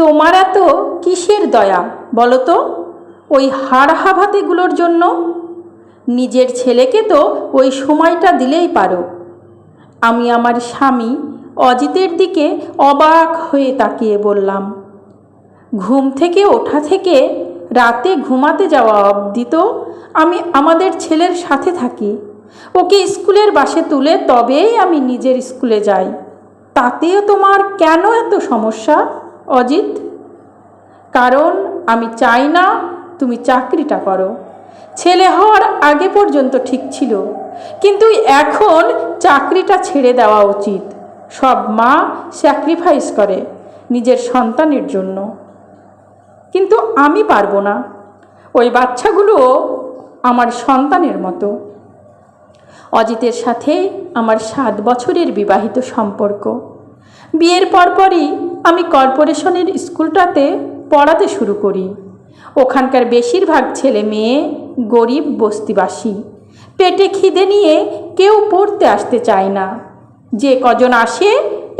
তোমার এত কিসের দয়া বলো তো? ওই হাড় হাভাতেগুলোর জন্য? নিজের ছেলেকে তো ওই সময়টা দিলেই পারো। আমি আমার স্বামী অজিতের দিকে অবাক হয়ে তাকিয়ে বললাম, ঘুম থেকে ওঠা থেকে রাতে ঘুমাতে যাওয়া অবধি তো আমি আমাদের ছেলের সাথে থাকি। ওকে স্কুলের বাসে তুলে তবেই আমি নিজের স্কুলে যাই। তাতেও তোমার কেন এত সমস্যা অজিত? কারণ আমি চাই না তুমি চাকরিটা করো। ছেলে হওয়ার আগে পর্যন্ত ঠিক ছিল, কিন্তু এখন চাকরিটা ছেড়ে দেওয়া উচিত। সব মা স্যাক্রিফাইস করে নিজের সন্তানের জন্য, কিন্তু আমি পারবো না। ওই বাচ্চাগুলোও আমার সন্তানের মতো। অজিতের সাথে আমার 7 বছরের বিবাহিত সম্পর্ক। বিয়ের পরপরই আমি কর্পোরেশনের স্কুলটাতে পড়াতে শুরু করি। ওখানকার বেশিরভাগ ছেলে মেয়ে গরিব বস্তিবাসী। পেটে খিদে নিয়ে কেউ পড়তে আসতে চায় না। যে কজন আসে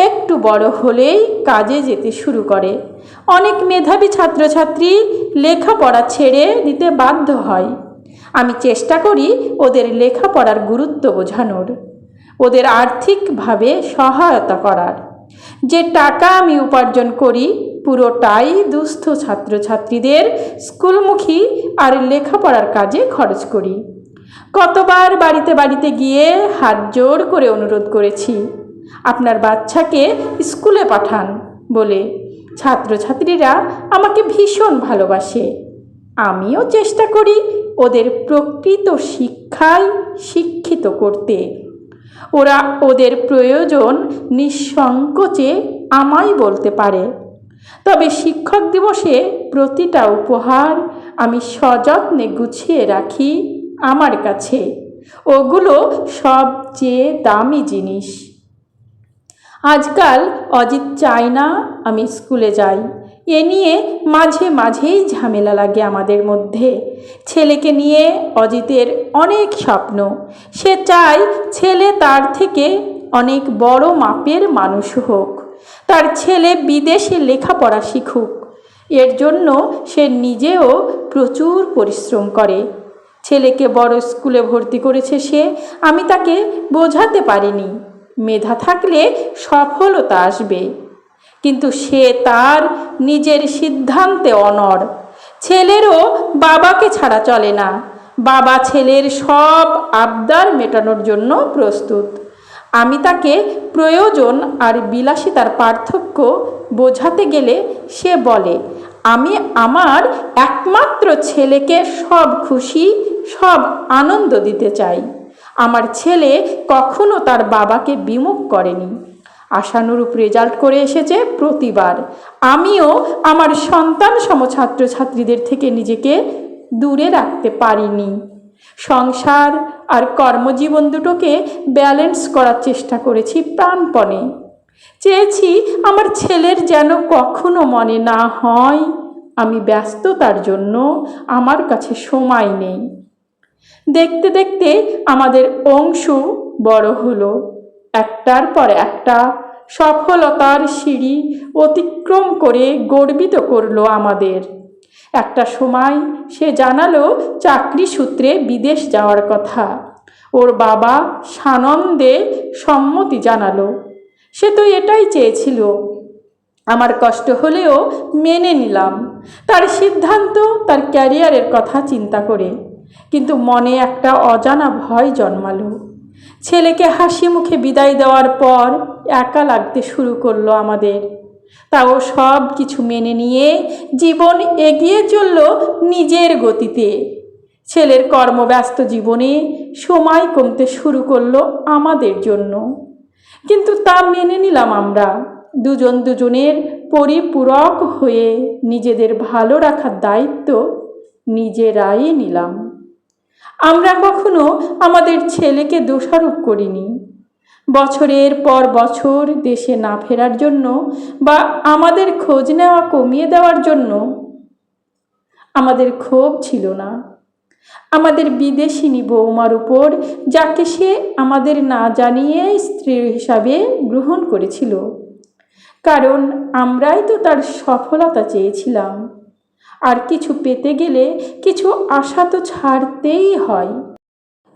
একটু বড় হলেই কাজে যেতে শুরু করে। অনেক মেধাবী ছাত্রছাত্রী লেখাপড়া ছেড়ে দিতে বাধ্য হয়। আমি চেষ্টা করি ওদের লেখাপড়ার গুরুত্ব বোঝানোর, ওদের আর্থিকভাবে সহায়তা করার। যে টাকা আমি উপার্জন করি পুরোটাই দুস্থ ছাত্রছাত্রীদের স্কুলমুখী আর লেখাপড়ার কাজে খরচ করি। কতবার বাড়িতে বাড়িতে গিয়ে হাত জোর করে অনুরোধ করেছি, আপনার বাচ্চাকে স্কুলে পাঠান বলে। ছাত্রছাত্রীরা আমাকে ভীষণ ভালোবাসে। আমিও চেষ্টা করি ওদের প্রকৃত শিক্ষায় শিক্ষিত করতে। ওরা ওদের প্রয়োজন নিঃসংকোচে আমায় বলতে পারে। তবে শিক্ষক দিবসে প্রতিটা উপহার আমি সযত্নে গুছিয়ে রাখি আমার কাছে। ওগুলো সবচেয়ে দামি জিনিস। আজকাল অজিত চায় না আমি স্কুলে যাই। এ নিয়ে মাঝে মাঝেই ঝামেলা লাগে আমাদের মধ্যে। ছেলেকে নিয়ে অজিতের অনেক স্বপ্ন। সে চায় ছেলে তার থেকে অনেক বড় মাপের মানুষ হোক, তার ছেলে বিদেশে লেখাপড়া শিখুক। এর জন্য সে নিজেও প্রচুর পরিশ্রম করে। ছেলেকে বড় স্কুলে ভর্তি করেছে সে। আমি তাকে বোঝাতে পারিনি মেধা থাকলে সফলতা আসবে, কিন্তু সে তার নিজের সিদ্ধান্তে অনড়। ছেলেরও বাবাকে ছাড়া চলে না। বাবা ছেলের সব আবদার মেটানোর জন্য প্রস্তুত। আমি তাকে প্রয়োজন আর বিলাসিতার পার্থক্য বোঝাতে গেলে সে বলে, আমি আমার একমাত্র ছেলেকে সব খুশি সব আনন্দ দিতে চাই। আমার ছেলে কখনো তার বাবাকে বিমুখ করেনি। আশানুরূপ রেজাল্ট করে এসেছে প্রতিবার। আমিও আমার সন্তান সম ছাত্রছাত্রীদের থেকে নিজেকে দূরে রাখতে পারিনি। সংসার আর কর্মজীবন দুটোকে ব্যালেন্স করার চেষ্টা করেছি প্রাণপণে। চেয়েছি আমার ছেলের যেন কখনো মনে না হয় আমি ব্যস্ততার জন্য আমার কাছে সময় নেই। দেখতে দেখতে আমাদের অংশ বড় হলো। একটার পর একটা সফলতার সিঁড়ি অতিক্রম করে গর্বিত করলো আমাদের। একটা সময় সে জানালো চাকরি সূত্রে বিদেশ যাওয়ার কথা। ওর বাবা সানন্দে সম্মতি জানালো। সে তো এটাই চেয়েছিল। আমার কষ্ট হলেও মেনে নিলাম তার সিদ্ধান্ত, তার ক্যারিয়ারের কথা চিন্তা করে। কিন্তু মনে একটা অজানা ভয় জন্মালো। ছেলেকে হাসি মুখে বিদায় দেওয়ার পর একা লাগতে শুরু করলো আমাদের। তাও সব কিছু মেনে নিয়ে জীবন এগিয়ে চলল নিজের গতিতে। ছেলের কর্মব্যস্ত জীবনে সময় কমতে শুরু করলো আমাদের জন্য, কিন্তু তা মেনে নিলাম আমরা। দুজন দুজনের পরিপূরক হয়ে নিজেদের ভালো রাখার দায়িত্ব নিজেরাই নিলাম। আমরা কখনো আমাদের ছেলেকে দোষারোপ করিনি। বছরের পর বছর দেশে না ফেরার জন্য বা আমাদের খোঁজ নেওয়া কমিয়ে দেওয়ার জন্য আমাদের ক্ষোভ ছিল না। আমাদের বিদেশিনী বৌমার উপর, যাকে সে আমাদের না জানিয়ে স্ত্রী হিসাবে গ্রহণ করেছিল, কারণ আমরাই তো তার সফলতা চেয়েছিলাম। আর কিছু পেতে গেলে কিছু আশা তো ছাড়তেই হয়।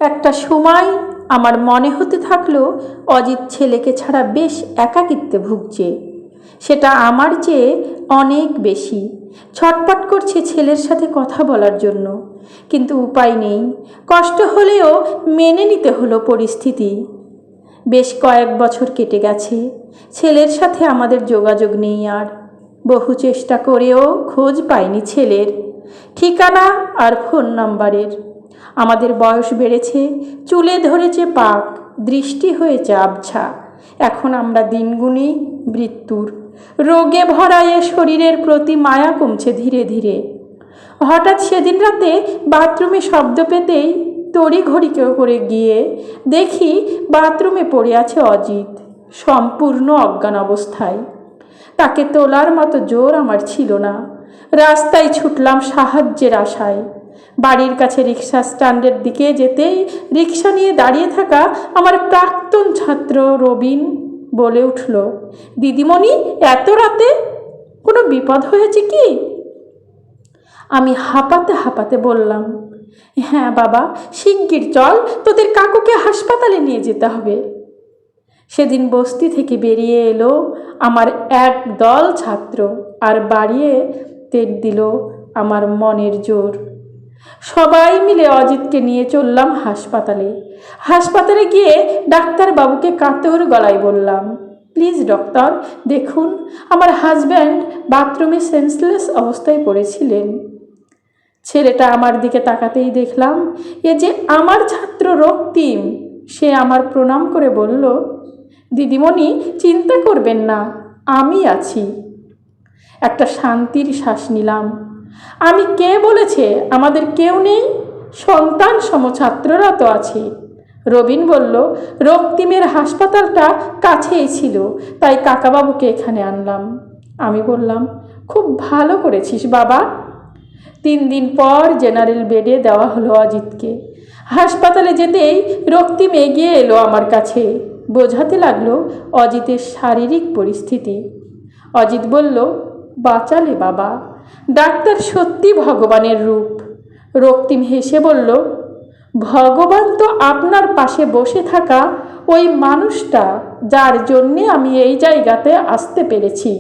একটা সময় আমার মনে হতে থাকলো অজিত ছেলেকে ছাড়া বেশ একাকিত্বে ভুগছে। সেটা আমার চেয়ে অনেক বেশি। ছটপট করছে ছেলের সাথে কথা বলার জন্য, কিন্তু উপায় নেই। কষ্ট হলেও মেনে নিতে হলো পরিস্থিতি। বেশ কয়েক বছর কেটে গেছে, ছেলের সাথে আমাদের যোগাযোগ নেই আর। বহু চেষ্টা করেও খোঁজ পাইনি ছেলের ঠিকানা আর ফোন নাম্বারের। আমাদের বয়স বেড়েছে, চুলে ধরেছে পাক, দৃষ্টি হয়েছে আবছা। এখন আমরা দিনগুনি মৃত্যুর। রোগে ভরা এ শরীরের প্রতি মায়া কমছে ধীরে ধীরে। হঠাৎ সেদিন রাতে বাথরুমে শব্দ পেতেই তড়িঘড়ি করে গিয়ে দেখি বাথরুমে পড়ে আছে অজিত, সম্পূর্ণ অজ্ঞান অবস্থায়। তাকে তোলার মতো জোর আমার ছিল না। রাস্তায় ছুটলাম সাহায্যের আশায়। বাড়ির কাছে রিক্সা স্ট্যান্ডের দিকে যেতেই রিক্সা নিয়ে দাঁড়িয়ে থাকা আমার প্রাক্তন ছাত্র রবিন বলে উঠল, দিদিমণি, এত রাতে কোনো বিপদ হয়েছে কি? আমি হাঁপাতে হাঁপাতে বললাম, হ্যাঁ বাবা, শিগগির চল, তোদের কাকুকে হাসপাতালে নিয়ে যেতে হবে। সেদিন বস্তি থেকে বেরিয়ে এলো আমার এক দল ছাত্র আর বাড়িয়ে তেল দিল আমার মনের জোর। সবাই মিলে অজিতকে নিয়ে চললাম হাসপাতালে। হাসপাতালে গিয়ে ডাক্তারবাবুকে কাতর গলায় বললাম, প্লিজ ডক্টর, দেখুন আমার হাজব্যান্ড বাথরুমে সেন্সলেস অবস্থায় পড়েছিলেন। ছেলেটা আমার দিকে তাকাতেই দেখলাম এ যে আমার ছাত্র রক্তিম। সে আমার প্রণাম করে বলল, দিদিমণি, চিন্তা করবেন না, আমি আছি। একটা শান্তির শ্বাস নিলাম। আমি কে বলেছে আমাদের কেউ নেই? সন্তান সমছাত্ররা তো আছে। রবিন বলল, রক্তিমের হাসপাতালটা কাছেই ছিল, তাই কাকাবাবুকে এখানে আনলাম। আমি বললাম, খুব ভালো করেছিস বাবা। 3 দিন পর জেনারেল বেডে দেওয়া হলো অজিতকে। হাসপাতালে যেতেই রক্তিম এগিয়ে এলো আমার কাছে, বোঝাতে লাগলো অজিতের শারীরিক পরিস্থিতি। অজিত বলল, বাঁচালে বাবা, ডাক্তার সত্যি ভগবানের রূপ। রক্তিম হেসে বলল, ভগবান তো আপনার পাশে বসে থাকা ওই মানুষটা, যার জন্যে আমি এই জায়গাতে আসতে পেরেছি।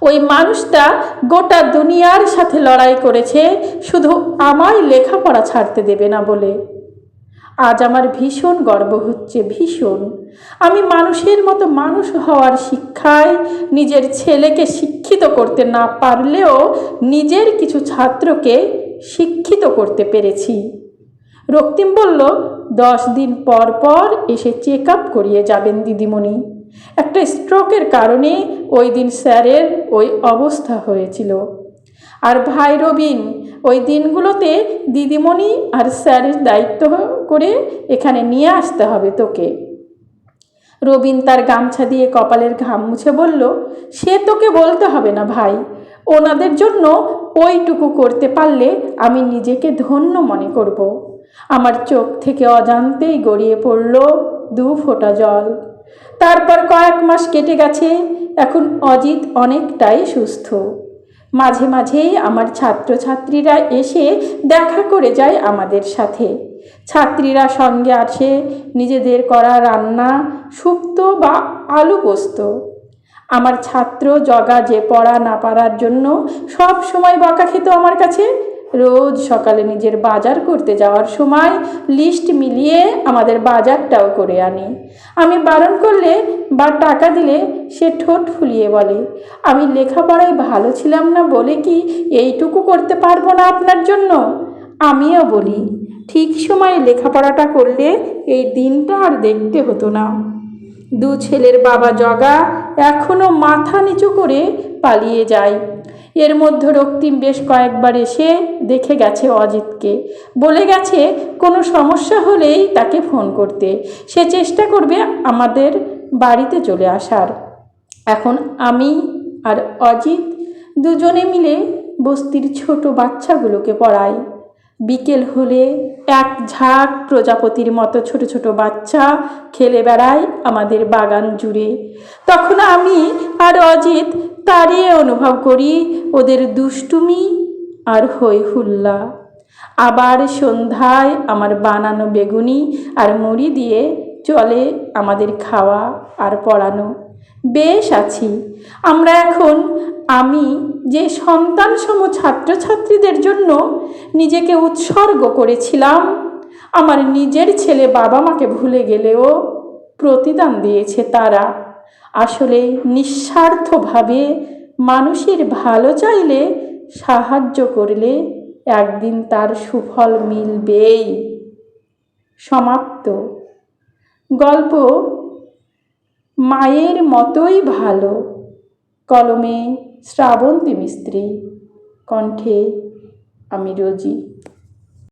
ওই মানুষটা গোটা দুনিয়ার সাথে লড়াই করেছে শুধু আমায় লেখাপড়া ছাড়তে দেবে না বলে। আজ আমার ভীষণ গর্ব হচ্ছে, ভীষণ। আমি মানুষের মতো মানুষ হওয়ার শিক্ষায় নিজের ছেলেকে শিক্ষিত করতে না পারলেও নিজের কিছু ছাত্রকে শিক্ষিত করতে পেরেছি। রক্তিম বলল, 10 দিন পর পর এসে চেক আপ করিয়ে যাবেন দিদিমণি। একটা স্ট্রোকের কারণে ওই দিন স্যারের ওই অবস্থা হয়েছিল। আর ভাই রবিন, ওই দিনগুলোতে দিদিমণি আর স্যারের দায়িত্ব করে এখানে নিয়ে আসতে হবে তোকে। রবিন তার গামছা দিয়ে কপালের ঘাম মুছে বলল, সে তোকে বলতে হবে না ভাই, ওনাদের জন্য ওইটুকু করতে পারলে আমি নিজেকে ধন্য মনে করব। আমার চোখ থেকে অজান্তেই গড়িয়ে পড়ল 2 ফোঁটা জল। তারপর কয়েক মাস কেটে গেছে। এখন অজিত অনেকটাই সুস্থ। মাঝে মাঝেই আমার ছাত্রছাত্রীরা এসে দেখা করে যায় আমাদের সাথে। ছাত্রীরা সঙ্গে আসে নিজেদের করা রান্না, শুক্তো বা আলু পোস্ত। আমার ছাত্র জগা যে পড়া না পারার জন্য সব সময় বকা খেত আমার কাছে, রোজ সকালে নিজের বাজার করতে যাওয়ার সময় লিস্ট মিলিয়ে আমাদের বাজারটাও করে আনে। আমি বারণ করলে বা টাকা দিলে সে ঠোঁট ফুলিয়ে বলে, আমি লেখাপড়ায় ভালো ছিলাম না বলে কি এইটুকু করতে পারবো না আপনার জন্য? আমিও বলি, ঠিক সময়ে লেখাপড়াটা করলে এই দিনটা আর দেখতে হতো না। 2 ছেলের বাবা জগা এখনও মাথা নিচু করে পালিয়ে যায়। এর মধ্যে রক্তিম বেশ কয়েকবার এসে দেখে গেছে অজিতকে, বলে গেছে কোনো সমস্যা হলেই তাকে ফোন করতে, সে চেষ্টা করবে আমাদের বাড়িতে চলে আসার। এখন আমি আর অজিত দুজনে মিলে বস্তির ছোট বাচ্চাগুলোকে পড়াই। বিকেল হলে এক ঝাঁক প্রজাপতির মতো ছোট ছোট বাচ্চা খেলে বেড়ায় আমাদের বাগান জুড়ে। তখন আমি আর অজিত তারিয়ে অনুভব করি ওদের দুষ্টুমি আর হই হুল্লা। আবার সন্ধ্যায় আমার বানানো বেগুনি আর মুড়ি দিয়ে চলে আমাদের খাওয়া আর পড়ানো। বেশ আছি আমরা এখন। আমি যে সন্তানসম ছাত্রছাত্রীদের জন্য নিজেকে উৎসর্গ করেছিলাম, আমার নিজের ছেলে বাবা মাকে ভুলে গেলেও প্রতিদান দিয়েছে তারা। আসলে নিঃস্বার্থভাবে মানুষের ভালো চাইলে, সাহায্য করলে একদিন তার সুফল মিলবেই। সমাপ্ত। গল্প মায়ের মতোই ভালো। কলমে শ্রাবন্তী মিস্ত্রি, কণ্ঠে আমি রোজি।